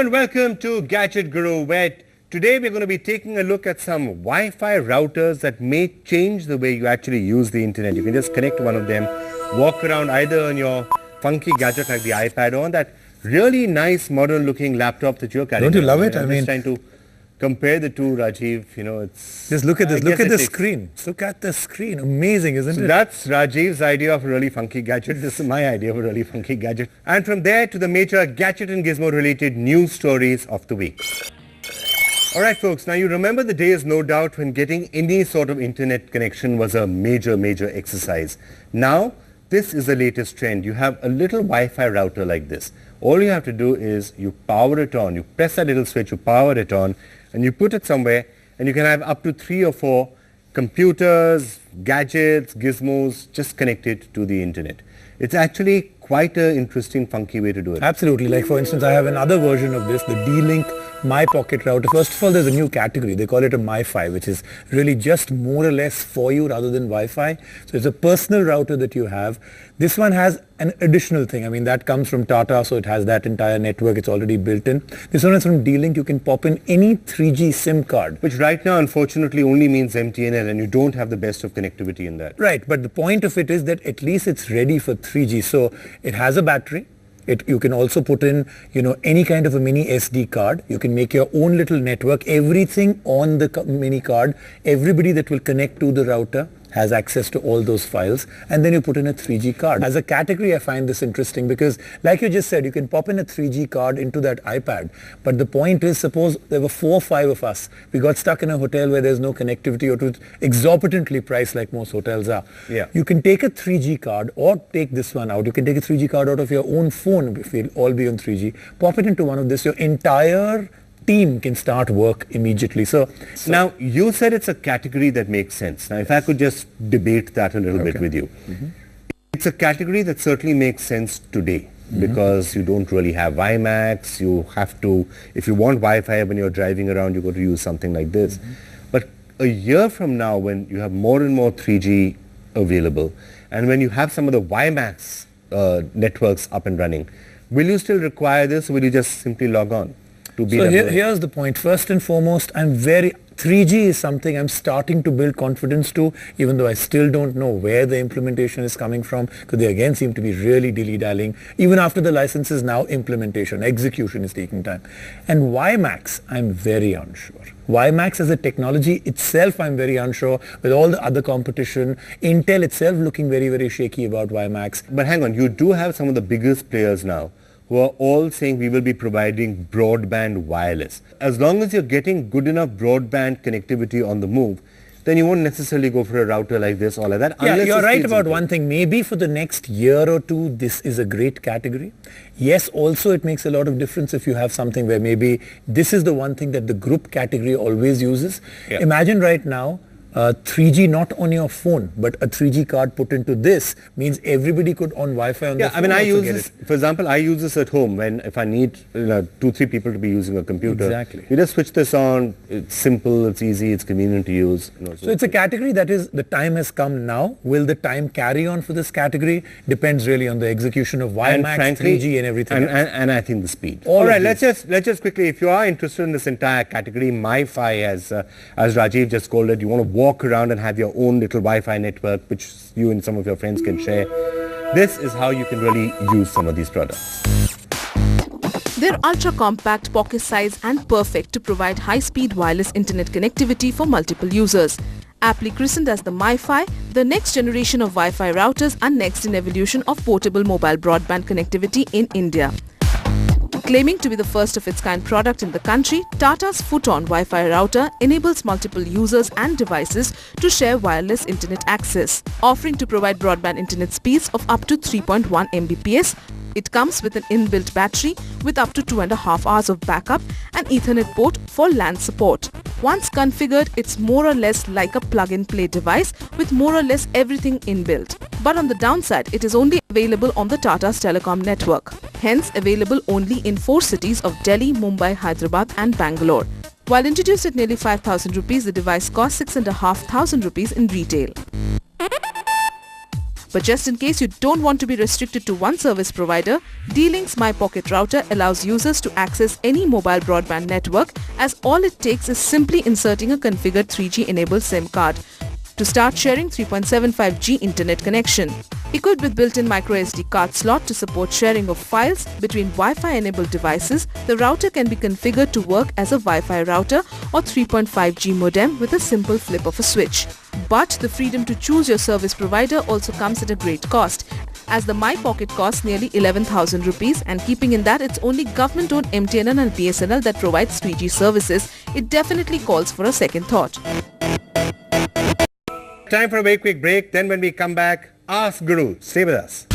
and welcome to Gadget Guru, where today we're going to be taking a look at some Wi-Fi routers that may change the way you actually use the internet. You can just connect one of them, walk around either on your funky gadget like the iPad or on that really nice modern looking laptop that you're carrying. Don't you love it? I'm just trying to compare the two, Rajiv. You know, it's... Just look at this. Look at the screen. Look at the screen. Amazing, isn't it? That's Rajiv's idea of a really funky gadget. This is my idea of a really funky gadget. And from there to the major gadget and gizmo related news stories of the week. Alright folks, now you remember the days no doubt when getting any sort of internet connection was a major exercise. Now, this is the latest trend. You have a little Wi-Fi router like this. All you have to do is you power it on. You press that little switch, you power it on, and you put it somewhere, and you can have up to 3 or 4 computers, gadgets, gizmos just connected to the internet. It's actually quite an interesting, funky way to do it. Absolutely. Like for instance, I have another version of this, the D-Link My Pocket router. First of all, there's a new category. They call it a MiFi, which is really just more or less for you rather than Wi-Fi. So it's a personal router that you have. This one has an additional thing. I mean, that comes from Tata, so it has that entire network. It's already built in. This one is from D-Link. You can pop in any 3G SIM card. Which right now, unfortunately, only means MTNL, and you don't have the best of connectivity in that. Right, but the point of it is that at least it's ready for 3G. So it has a battery. You can also put in, any kind of a mini SD card. You can make your own little network. Everything on the mini card, everybody that will connect to the router has access to all those files, and then you put in a 3G card. As a category, I find this interesting because, like you just said, you can pop in a 3G card into that iPad, but the point is, suppose there were 4 or 5 of us. We got stuck in a hotel where there's no connectivity or to exorbitantly priced like most hotels are. Yeah. You can take a 3G card or take this one out. You can take a 3G card out of your own phone if we'll all be on 3G. Pop it into one of this. Your entire team can start work immediately. So now you said it's a category that makes sense. Now if I could just debate that a little bit with you. It's a category that certainly makes sense today because you don't really have WiMAX. You have to, if you want Wi-Fi when you're driving around, you got to use something like this. But a year from now, when you have more and more 3G available, and when you have some of the WiMAX networks up and running, will you still require this, or will you just simply log on? So here's the point. First and foremost, 3G is something I'm starting to build confidence to, even though I still don't know where the implementation is coming from, because they again seem to be really dilly-dallying. Even after the licenses, now implementation, execution is taking time. And WiMAX, I'm very unsure. WiMAX as a technology itself, I'm very unsure, with all the other competition. Intel itself looking very shaky about WiMAX. But hang on, you do have some of the biggest players now who are all saying we will be providing broadband wireless. As long as you're getting good enough broadband connectivity on the move, then you won't necessarily go for a router like this or like that. Yeah, you're right about one thing. Maybe for the next year or two, this is a great category. Yes, also it makes a lot of difference if you have something where maybe this is the one thing that the group category always uses. Yeah. Imagine right now, 3G not on your phone, but a 3G card put into this means everybody could on Wi-Fi on their phone. I use this, for example, I use this at home if I need 2-3 people to be using a computer. Exactly. You just switch this on, it's simple, it's easy, it's convenient to use. So it's a category that is, the time has come now. Will the time carry on for this category? Depends really on the execution of WiMAX, 3G and everything. And I think the speed. All right, let's just quickly, if you are interested in this entire category, MiFi, as Rajiv just called it, you want to walk around and have your own little Wi-Fi network which you and some of your friends can share. This is how you can really use some of these products. They're ultra-compact, pocket size and perfect to provide high-speed wireless internet connectivity for multiple users. Aptly christened as the MiFi, the next generation of Wi-Fi routers are next in evolution of portable mobile broadband connectivity in India. Claiming to be the first of its kind product in the country, Tata's Photon Wi-Fi router enables multiple users and devices to share wireless internet access. Offering to provide broadband internet speeds of up to 3.1 Mbps, it comes with an inbuilt battery with up to 2.5 hours of backup and Ethernet port for LAN support. Once configured, it's more or less like a plug-and-play device with more or less everything inbuilt. But on the downside, it is only available on the Tata's telecom network. Hence, available only in 4 cities of Delhi, Mumbai, Hyderabad and Bangalore. While introduced at nearly 5,000 rupees, the device costs 6,500 rupees in retail. But just in case you don't want to be restricted to one service provider, D-Link's My Pocket router allows users to access any mobile broadband network, as all it takes is simply inserting a configured 3G enabled SIM card to start sharing 3.75G internet connection. Equipped with built-in microSD card slot to support sharing of files between Wi-Fi enabled devices, the router can be configured to work as a Wi-Fi router or 3.5G modem with a simple flip of a switch. But the freedom to choose your service provider also comes at a great cost, as the My Pocket costs nearly 11,000 rupees, and keeping in that it's only government-owned MTNL and BSNL that provides 3G services, it definitely calls for a second thought. Time for a very quick break. Then when we come back, Ask Guru. Stay with us.